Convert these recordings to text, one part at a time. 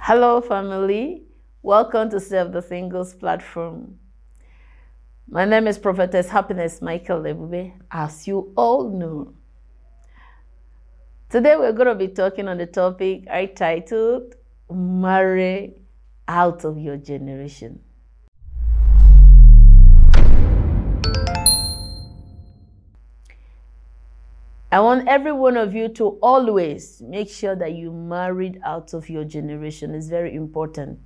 Hello, family. Welcome to Save the Singles platform. My name is Prophetess Happiness Michael Lebube, as you all know. Today, we're going to be talking on the topic I titled Marry Out of Your Generation. I want every one of you to always make sure that you married out of your generation. It's very important.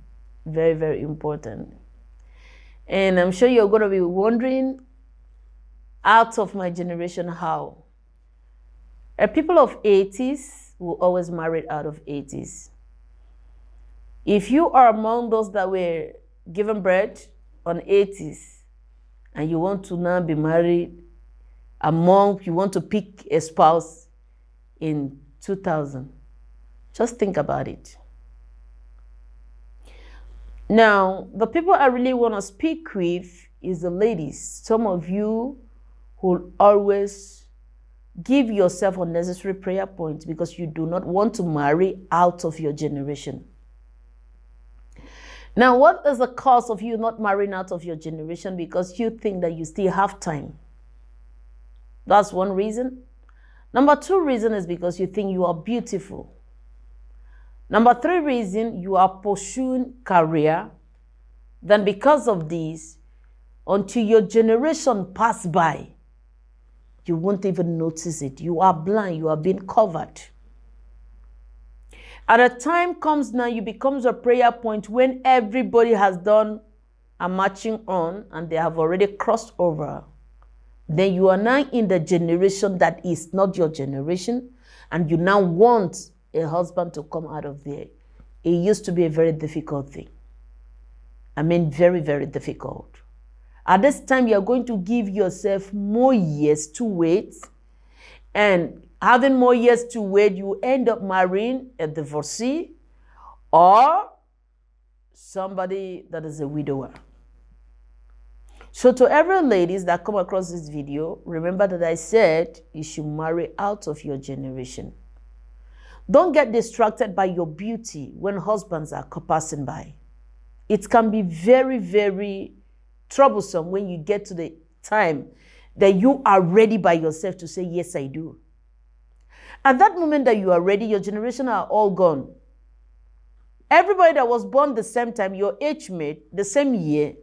Very, very important. And I'm sure you're going to be wondering, out of my generation, how? People of 80s will always marry out of 80s. If you are among those that were given birth on 80s and you want to now be married you want to pick a spouse in 2000, just think about it. Now, the people I really want to speak with is the ladies. Some of you who always give yourself unnecessary prayer points because you do not want to marry out of your generation. Now, what is the cause of you not marrying out of your generation? Because you think that you still have time. That's one reason. Number two reason is because you think you are beautiful. Number three reason, you are pursuing career. Then because of this, until your generation pass by, you won't even notice it. You are blind. You are being covered. At a time comes now, you becomes a prayer point when everybody has done a marching on and they have already crossed over. Then you are now in the generation that is not your generation, and you now want a husband to come out of there. It used to be a very difficult thing. I mean, very, very difficult. At this time, you are going to give yourself more years to wait, and having more years to wait, you end up marrying a divorcee or somebody that is a widower. So to every ladies that come across this video, remember that I said you should marry out of your generation. Don't get distracted by your beauty when husbands are passing by. It can be very, very troublesome when you get to the time that you are ready by yourself to say, yes, I do. At that moment that you are ready, your generation are all gone. Everybody that was born the same time, your age mate, the same year,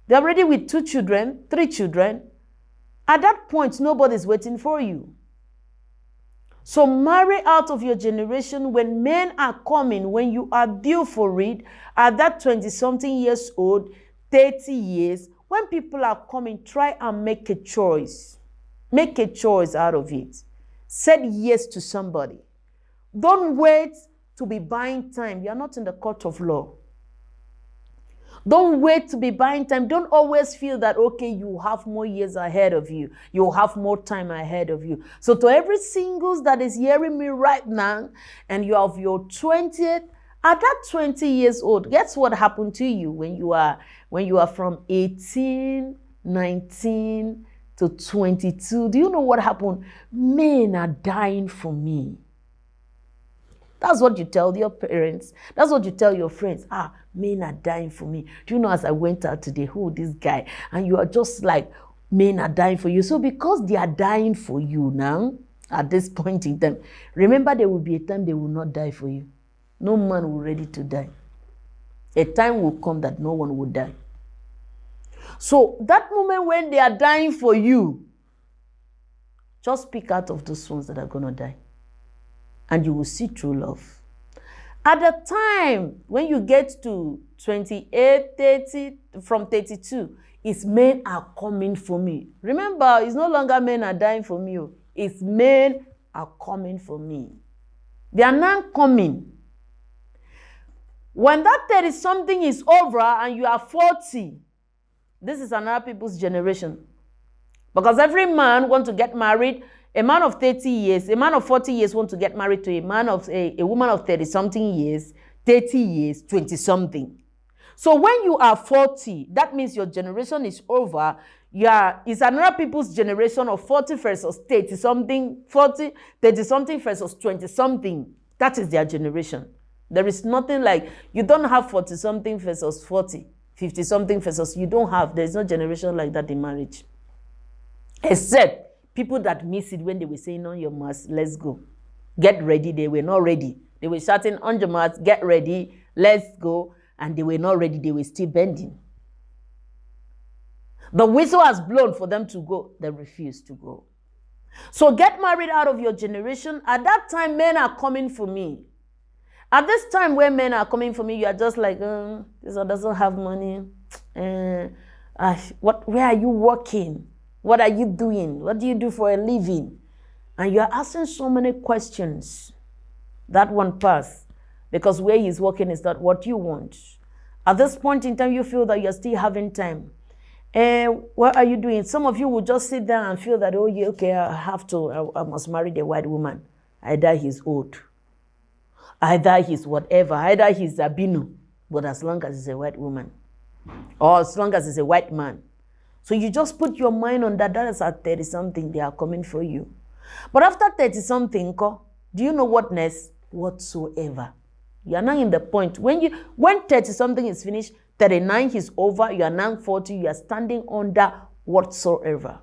they're already with 2 children, 3 children. At that point, nobody's waiting for you. So marry out of your generation when men are coming, when you are due for it, at that 20-something years old, 30 years, when people are coming, try and make a choice. Make a choice out of it. Say yes to somebody. Don't wait to be buying time. You are not in the court of law. Don't wait to be buying time. Don't always feel that, okay, you have more years ahead of you. You have more time ahead of you. So to every singles that is hearing me right now, and you have your 20th, at that 20 years old, guess what happened to you when you are from 18, 19 to 22? Do you know what happened? Men are dying for me. That's what you tell your parents. That's what you tell your friends. Men are dying for me. Do you know, as I went out today, this guy? And you are just like, men are dying for you. So because they are dying for you now, at this point in time, remember there will be a time they will not die for you. No man will ready to die. A time will come that no one will die. So that moment when they are dying for you, just pick out of those ones that are going to die. And you will see true love. At the time, when you get to 28, 30, from 32, it's men are coming for me. Remember, it's no longer men are dying for me. It's men are coming for me. They are not coming. When that 30-something is over and you are 40, this is another people's generation. Because every man wants to get married. A man of 30 years, a man of 40 years want to get married to a man of a woman of 30-something years, 30 years, 20-something. So when you are 40, that means your generation is over. It's another people's generation of 40 versus 30-something, 40, 30-something versus 20-something. That is their generation. There is nothing like, you don't have 40-something versus 40, 50-something versus, you don't have, there's no generation like that in marriage. Except people that miss it when they were saying, on your marks, let's go. Get ready, they were not ready. They were shouting, on your marks, get ready, let's go. And they were not ready, they were still bending. The whistle has blown for them to go, they refused to go. So get married out of your generation. At that time, men are coming for me. At this time where men are coming for me, you are just like, this one doesn't have money. Where are you working? What are you doing? What do you do for a living? And you are asking so many questions. That one pass. Because where he's working is not what you want. At this point in time, you feel that you're still having time. What are you doing? Some of you will just sit down and feel that, oh, yeah, okay, I must marry the white woman. Either he's old. Either he's whatever. Either he's Abinu. But as long as he's a white woman. Or as long as he's a white man. So you just put your mind on that. That is at 30-something. They are coming for you. But after 30-something, do you know what next? Whatsoever. You are now in the point. When 30-something is finished, 39 is over, you are now 40, you are standing under whatsoever.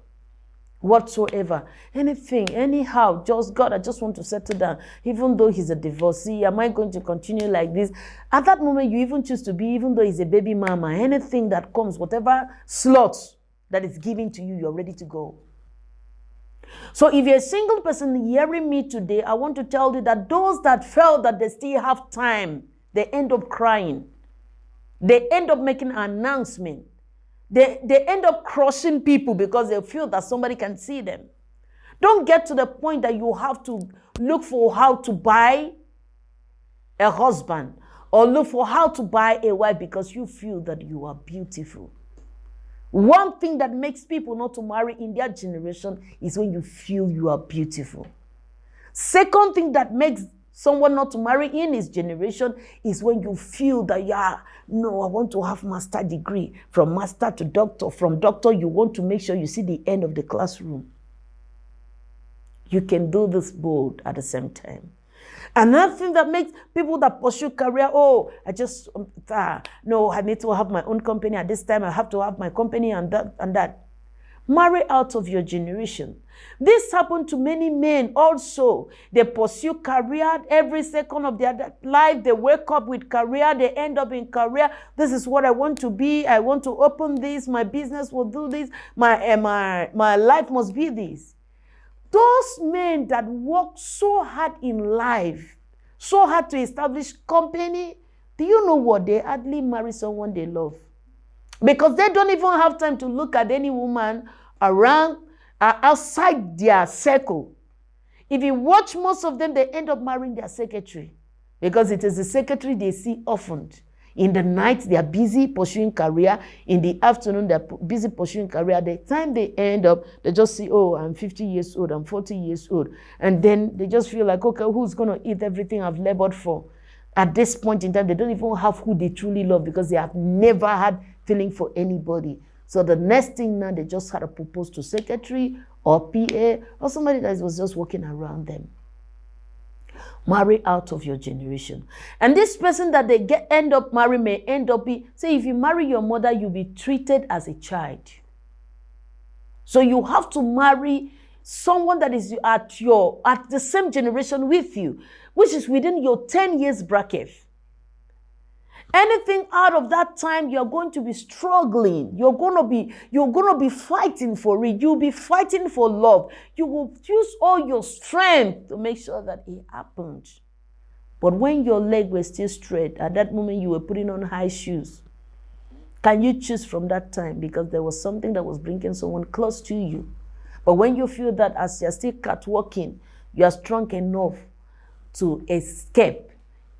Whatsoever. Anything, anyhow, just God, I just want to settle down. Even though he's a divorcee, am I going to continue like this? At that moment, you even choose to be, even though he's a baby mama, anything that comes, whatever slot that is given to you, you're ready to go. So if you're a single person hearing me today, I want to tell you that those that felt that they still have time, they end up crying. They end up making an announcement. They end up crushing people because they feel that somebody can see them. Don't get to the point that you have to look for how to buy a husband or look for how to buy a wife because you feel that you are beautiful. One thing that makes people not to marry in their generation is when you feel you are beautiful. Second thing that makes someone not to marry in his generation is when you feel that, no, I want to have master degree. From master to doctor. From doctor, you want to make sure you see the end of the classroom. You can do this both at the same time. Another thing that makes people that pursue career, no, I need to have my own company. At this time, I have to have my company and that. Marry out of your generation. This happened to many men also. They pursue career every second of their life. They wake up with career. They end up in career. This is what I want to be. I want to open this. My business will do this. My life must be this. Those men that work so hard in life, so hard to establish company, do you know what? They hardly marry someone they love. Because they don't even have time to look at any woman around, outside their circle. If you watch most of them, they end up marrying their secretary. Because it is the secretary they see often. In the night, they are busy pursuing career. In the afternoon, they are busy pursuing career. The time they end up, they just see, oh, I'm 50 years old, I'm 40 years old. And then they just feel like, okay, who's going to eat everything I've labored for? At this point in time, they don't even have who they truly love because they have never had feeling for anybody. So the next thing now, they just had to propose to secretary or PA or somebody that was just walking around them. Marry out of your generation. And this person that they end up marrying may end up say if you marry your mother, you'll be treated as a child. So you have to marry someone that is at the same generation with you, which is within your 10 years bracket. Anything out of that time, you're going to be struggling. You're going to be fighting for it. You'll be fighting for love. You will use all your strength to make sure that it happened. But when your leg was still straight, at that moment you were putting on high shoes. Can you choose from that time? Because there was something that was bringing someone close to you. But when you feel that as you're still catwalking, you are strong enough to escape,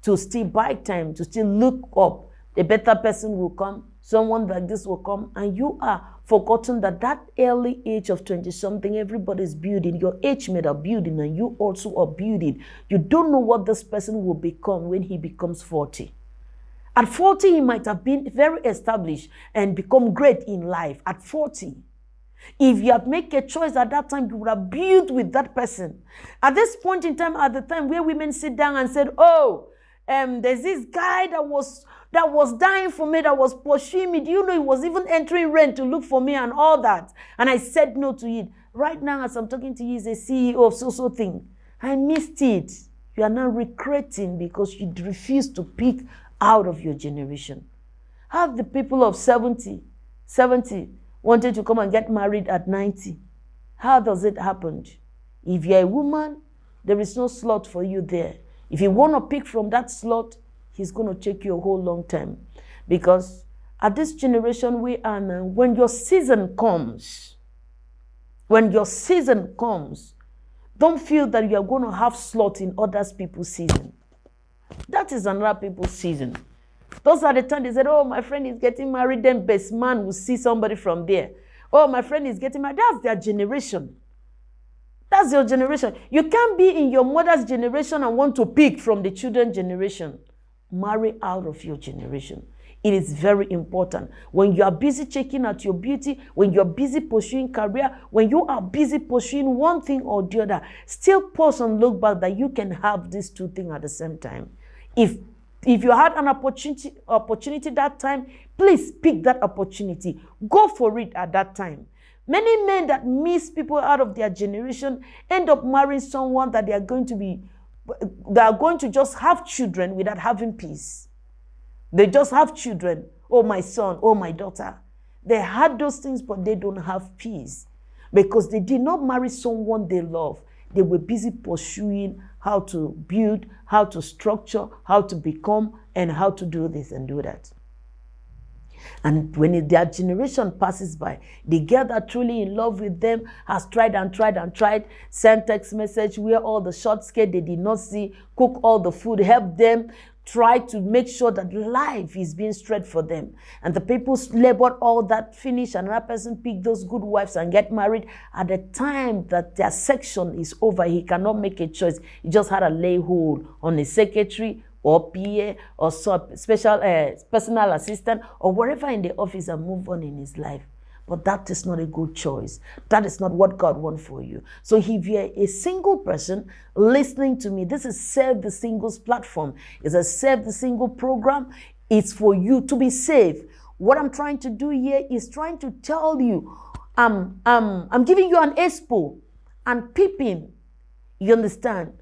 to still buy time, to still look up, a better person will come, someone like this will come, and you are forgotten that early age of 20-something, everybody's building. Your age mate are building, and you also are building. You don't know what this person will become when he becomes 40. At 40, he might have been very established and become great in life. At 40, if you had made a choice at that time, you would have built with that person. At this point in time, at the time where women sit down and said, oh, there's this guy that was dying for me, that was pursuing me. Do you know he was even entering rent to look for me and all that? And I said no to it. Right now, as I'm talking to you, he's a CEO of so thing. I missed it. You are now regretting because you refuse to pick out of your generation. Have the people of 70 wanted to come and get married at 90. How does it happen? If you're a woman, there is no slot for you there. If you want to pick from that slot, he's going to take you a whole long time. Because at this generation we are now, when your season comes, don't feel that you are going to have slot in other people's season. That is another people's season. Those are the times they said, oh, my friend is getting married, then best man will see somebody from there. Oh, my friend is getting married. That's their generation. That's your generation. You can't be in your mother's generation and want to pick from the children's generation. Marry out of your generation. It is very important. When you are busy checking out your beauty, when you're busy pursuing career, when you are busy pursuing one thing or the other, still pause and look back that you can have these two things at the same time. If you had an opportunity that time, please pick that opportunity. Go for it at that time. Many men that miss people out of their generation end up marrying someone that they are going to just have children without having peace. They just have children. Oh, my son, oh, my daughter. They had those things, but they don't have peace because they did not marry someone they love. They were busy pursuing how to build, how to structure, how to become, and how to do this and do that. And when their generation passes by, the girl that truly in love with them has tried and tried and tried, send text message, wear all the short skirt they did not see, cook all the food, help them, try to make sure that life is being straight for them. And the people labored all that, finish, and another person pick those good wives and get married. At the time that their section is over, he cannot make a choice. He just had to lay hold on a secretary or PA or special personal assistant or wherever in the office and move on in his life. But that is not a good choice. That is not what God wants for you. So if you're a single person listening to me, this is Save the Singles platform. It's a Save the Single program. It's for you to be saved. What I'm trying to do here is trying to tell you, I'm giving you an expo and peeping. You understand?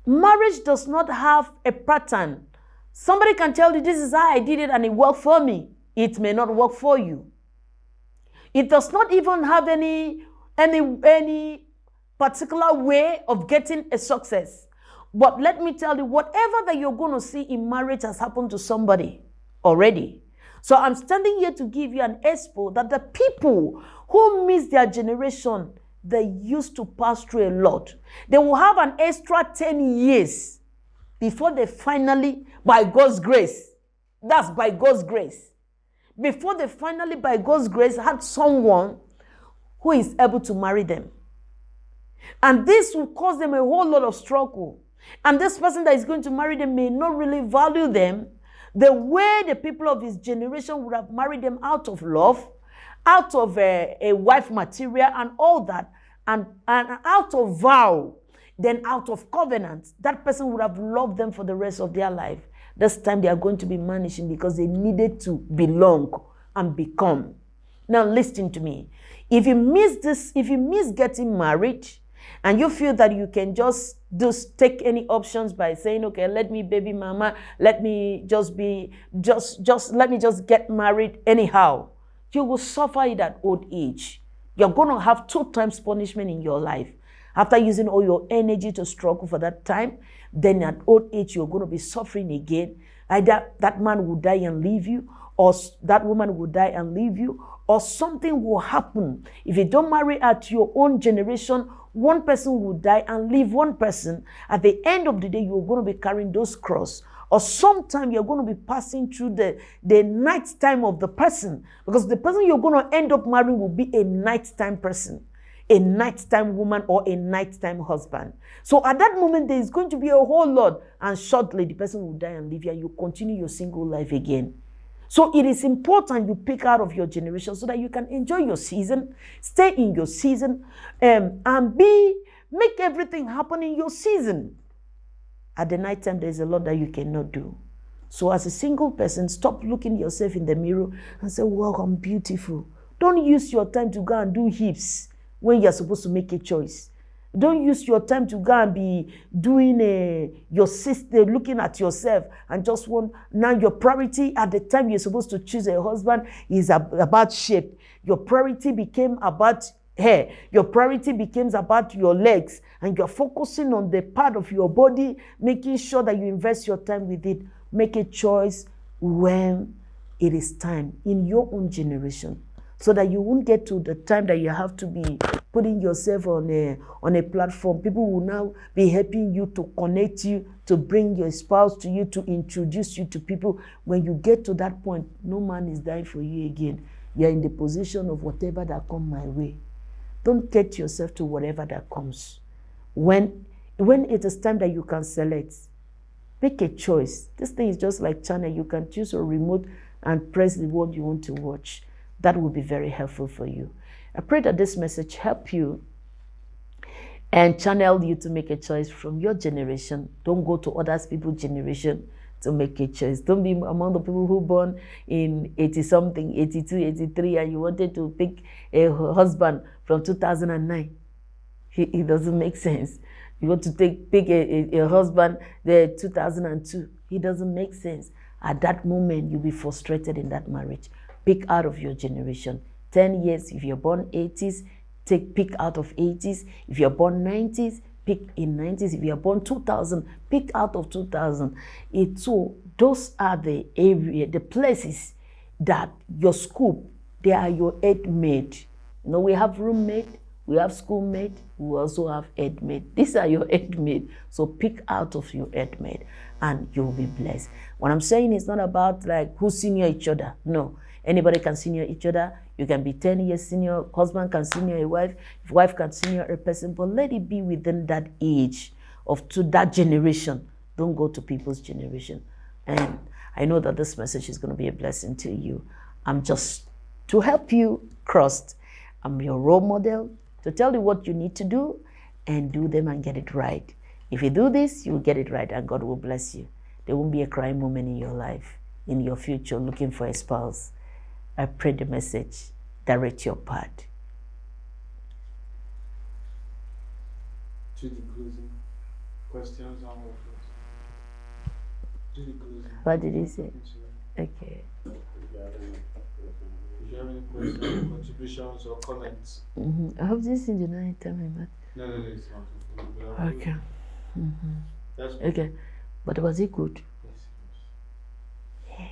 Marriage does not have a pattern. Somebody can tell you, this is how I did it and it worked for me. It may not work for you. It does not even have any particular way of getting a success. But let me tell you, whatever that you're going to see in marriage has happened to somebody already. So I'm standing here to give you an expo that the people who miss their generation, they used to pass through a lot. They will have an extra 10 years before they finally, by God's grace, that's by God's grace, before they finally, by God's grace, had someone who is able to marry them. And this will cause them a whole lot of struggle. And this person that is going to marry them may not really value them the way the people of his generation would have married them out of love, out of a wife material and all that, and out of vow, then out of covenant. That person would have loved them for the rest of their life. This time they are going to be managing because they needed to belong and become. Now listen to me. If you miss this, if you miss getting married, and you feel that you can just take any options by saying, okay, let me baby mama, let me let me just get married anyhow, you will suffer it at old age. You're going to have 2 times punishment in your life. After using all your energy to struggle for that time, then at old age, you're going to be suffering again. Either that man will die and leave you, or that woman will die and leave you, or something will happen. If you don't marry at your own generation, one person will die and leave one person. At the end of the day, you're going to be carrying those crosses. Or sometime you're going to be passing through the night time of the person, because the person you're going to end up marrying will be a nighttime person, a nighttime woman, or a nighttime husband. So at that moment, there is going to be a whole lot, and shortly the person will die and leave you, and you continue your single life again. So it is important you pick out of your generation so that you can enjoy your season, stay in your season, and make everything happen in your season. At the night time, there's a lot that you cannot do. So as a single person, stop looking yourself in the mirror and say, wow, I'm beautiful. Don't use your time to go and do hips when you're supposed to make a choice. Don't use your time to go and be doing your sister, looking at yourself and just want, now your priority at the time you're supposed to choose a husband is about shape. Your priority became about hair. Your priority becomes about your legs, and you're focusing on the part of your body, making sure that you invest your time with it. Make a choice when it is time in your own generation, so that you won't get to the time that you have to be putting yourself on a platform. People will now be helping you to connect you, to bring your spouse to you, to introduce you to people. When you get to that point, no man is dying for you again. You're in the position of whatever that comes my way. Don't get yourself to whatever that comes. When it is time that you can select, make a choice. This thing is just like channel. You can choose a remote and press the one you want to watch. That will be very helpful for you. I pray that this message help you and channel you to make a choice from your generation. Don't go to other people's generation to make a choice. Don't be among the people who born in 80-something, 82, 83, and you wanted to pick a husband from 2009. It doesn't make sense. You want to pick a husband there 2002. It doesn't make sense. At that moment, you'll be frustrated in that marriage. Pick out of your generation. 10 years, if you're born 80s, pick out of 80s. If you're born 90s, pick in 90s. If you're born 2000, pick out of 2000. So those are the area, the places that your school, they are your headmate. You know, we have roommate, we have schoolmate, we also have headmate. These are your headmate. So pick out of your headmate and you'll be blessed. What I'm saying is not about like who senior each other. No. Anybody can senior each other. You can be 10 years senior. Husband can senior a wife. Wife can senior a person. But let it be within that age to that generation. Don't go to people's generation. And I know that this message is going to be a blessing to you. I'm just to help you cross. I'm your role model to tell you what you need to do and do them and get it right. If you do this, you'll get it right and God will bless you. There won't be a crying moment in your life, in your future, looking for a spouse. I pray the message direct your path. To the closing questions on to the closing. What did he say? Okay. If you have any questions, contributions, or comments. I hope this in the night time. No, it's not. Okay. That's good. Okay. But was it good? Yes. Yeah.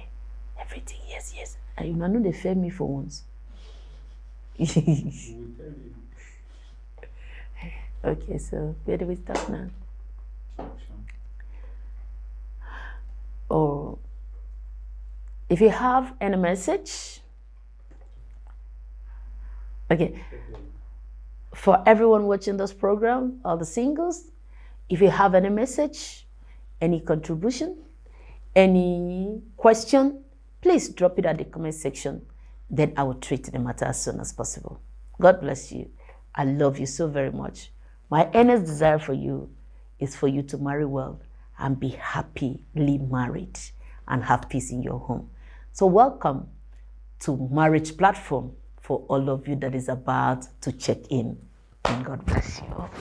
Everything, yes. I know they failed me for once. We will tell you. Okay, so where do we start now? Or if you have any message, okay. For everyone watching this program, all the singles, if you have any message, any contribution, any question, please drop it at the comment section. Then I will treat the matter as soon as possible. God bless you. I love you so very much. My earnest desire for you is for you to marry well and be happily married and have peace in your home. So welcome to Marriage Platform for all of you that is about to check in. And God bless you all.